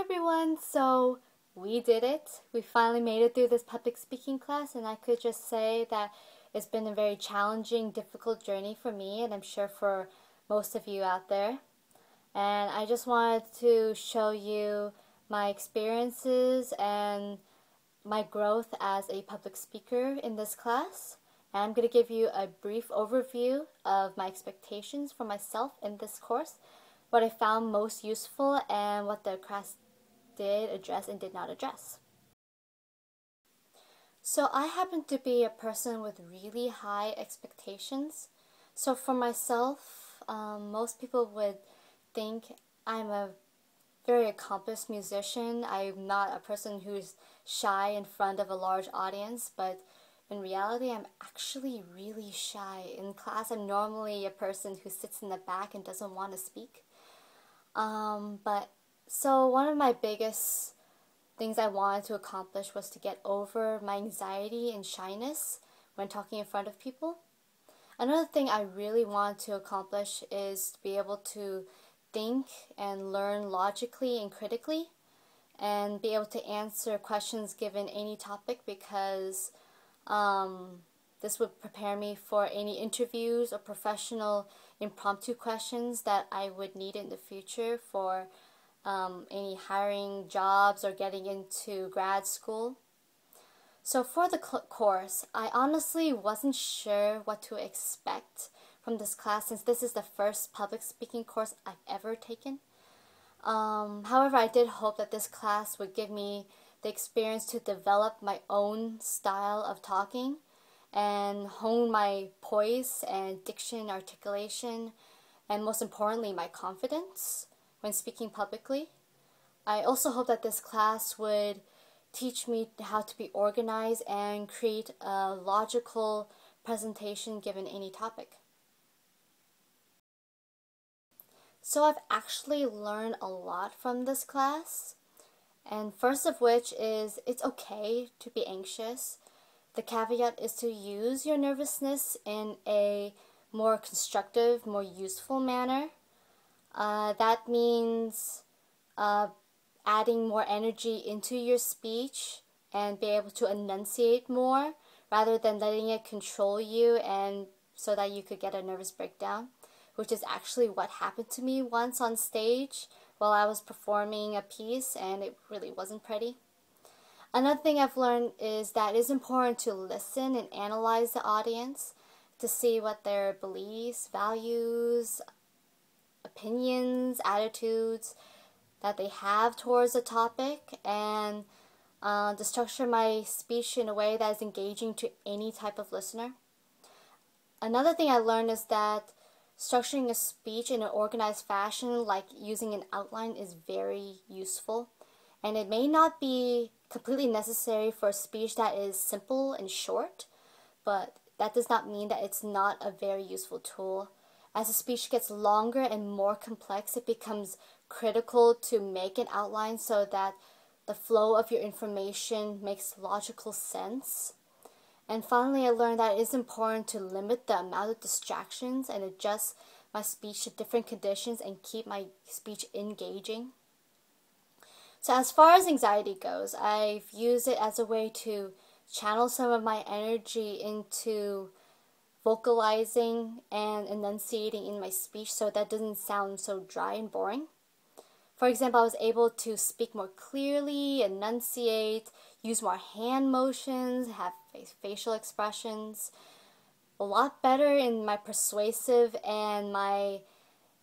everyone! So we did it. We finally made it through this public speaking class, and I could just say that it's been a very challenging, difficult journey for me, and I'm sure for most of you out there. And I just wanted to show you my experiences and my growth as a public speaker in this class. And I'm going to give you a brief overview of my expectations for myself in this course, what I found most useful, and what the class did address and did not address. So I happen to be a person with really high expectations. So for myself, most people would think I'm a very accomplished musician. I'm not a person who's shy in front of a large audience, but in reality, I'm actually really shy. In class, I'm normally a person who sits in the back and doesn't want to speak. So one of my biggest things I wanted to accomplish was to get over my anxiety and shyness when talking in front of people. Another thing I really want to accomplish is to be able to think and learn logically and critically and be able to answer questions given any topic, because this would prepare me for any interviews or professional impromptu questions that I would need in the future for any hiring jobs or getting into grad school. So for the course, I honestly wasn't sure what to expect from this class, since this is the first public speaking course I've ever taken. However, I did hope that this class would give me the experience to develop my own style of talking and hone my poise and diction, articulation, and most importantly, my confidence when speaking publicly. I also hope that this class would teach me how to be organized and create a logical presentation given any topic. So I've actually learned a lot from this class, and first of which is it's okay to be anxious. The caveat is to use your nervousness in a more constructive, more useful manner. That means adding more energy into your speech and be able to enunciate more rather than letting it control you, and so that you could get a nervous breakdown, which is actually what happened to me once on stage while I was performing a piece, and it really wasn't pretty. Another thing I've learned is that it's important to listen and analyze the audience to see what their beliefs, values, opinions, attitudes that they have towards a topic, and to structure my speech in a way that is engaging to any type of listener. Another thing I learned is that structuring a speech in an organized fashion, like using an outline, is very useful. And it may not be completely necessary for a speech that is simple and short, but that does not mean that it's not a very useful tool. As a speech gets longer and more complex, it becomes critical to make an outline so that the flow of your information makes logical sense. And finally, I learned that it is important to limit the amount of distractions and adjust my speech to different conditions and keep my speech engaging. So as far as anxiety goes, I've used it as a way to channel some of my energy into vocalizing and enunciating in my speech so that doesn't sound so dry and boring. For example, I was able to speak more clearly, enunciate, use more hand motions, have facial expressions, a lot better in my persuasive and my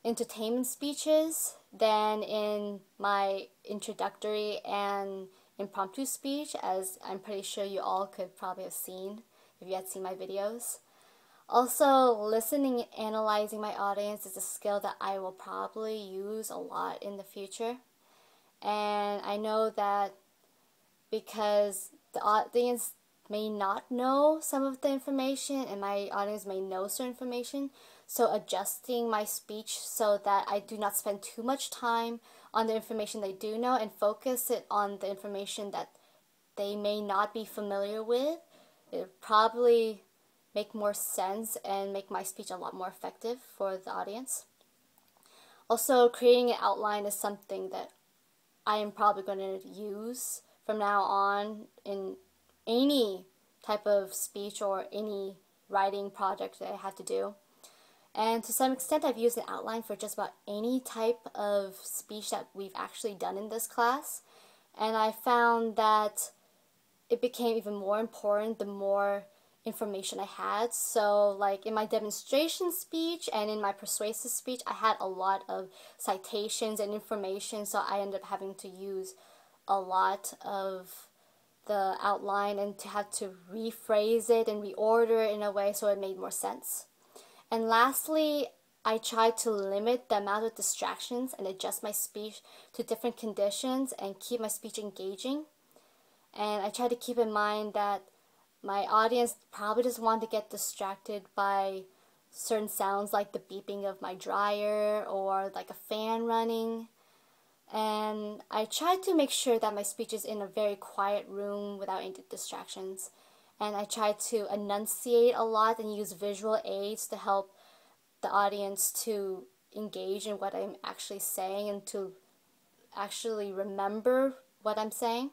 entertainment speeches than in my introductory and impromptu speech, as I'm pretty sure you all could probably have seen if you had seen my videos. Also, listening and analyzing my audience is a skill that I will probably use a lot in the future. And I know that because the audience may not know some of the information and my audience may know certain information, so adjusting my speech so that I do not spend too much time on the information they do know and focus it on the information that they may not be familiar with, it probably make more sense and make my speech a lot more effective for the audience. Also, creating an outline is something that I am probably going to use from now on in any type of speech or any writing project that I have to do. And to some extent, I've used an outline for just about any type of speech that we've actually done in this class. And I found that it became even more important the more information I had. So like in my demonstration speech and in my persuasive speech, I had a lot of citations and information, so I ended up having to use a lot of the outline and to have to rephrase it and reorder it in a way so it made more sense. And lastly, I tried to limit the amount of distractions and adjust my speech to different conditions and keep my speech engaging. And I try to keep in mind that my audience probably doesn't want to get distracted by certain sounds like the beeping of my dryer or like a fan running. And I try to make sure that my speech is in a very quiet room without any distractions. And I try to enunciate a lot and use visual aids to help the audience to engage in what I'm actually saying and to actually remember what I'm saying.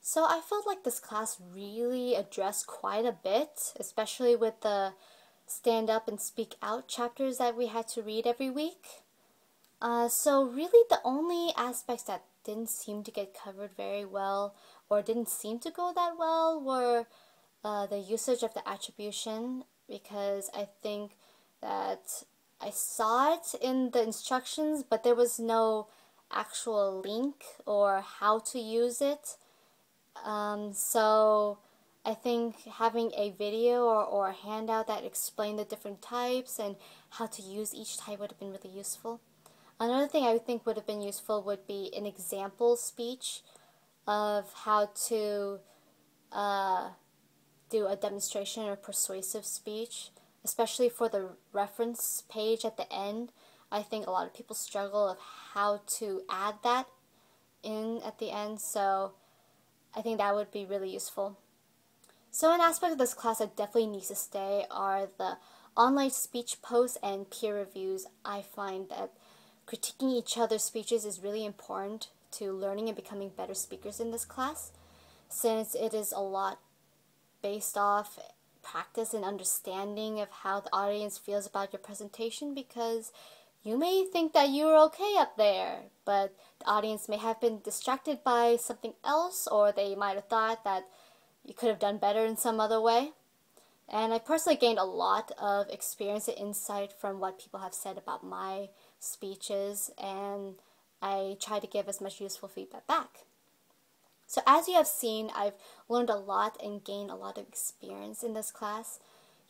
So I felt like this class really addressed quite a bit, especially with the stand up and speak out chapters that we had to read every week. So really the only aspects that didn't seem to get covered very well or didn't seem to go that well were the usage of the attribution, because I think that I saw it in the instructions, but there was no actual link or how to use it. So I think having a video or a handout that explained the different types and how to use each type would have been really useful. Another thing I would think would have been useful would be an example speech of how to do a demonstration or persuasive speech, especially for the reference page at the end. I think a lot of people struggle of how to add that in at the end, so I think that would be really useful. So an aspect of this class that definitely needs to stay are the online speech posts and peer reviews. I find that critiquing each other's speeches is really important to learning and becoming better speakers in this class, since it is a lot based off practice and understanding of how the audience feels about your presentation, because you may think that you're okay up there, but the audience may have been distracted by something else, or they might have thought that you could have done better in some other way. And I personally gained a lot of experience and insight from what people have said about my speeches, and I try to give as much useful feedback back. So as you have seen, I've learned a lot and gained a lot of experience in this class.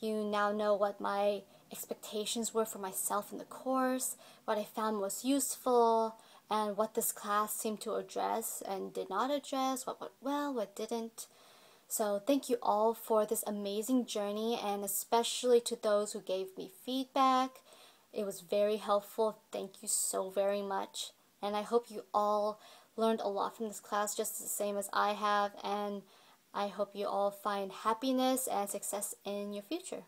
You now know what my expectations were for myself in the course, what I found most useful, and what this class seemed to address and did not address, what went well, what didn't. So thank you all for this amazing journey, and especially to those who gave me feedback. It was very helpful. Thank you so very much. And I hope you all learned a lot from this class just the same as I have, and I hope you all find happiness and success in your future.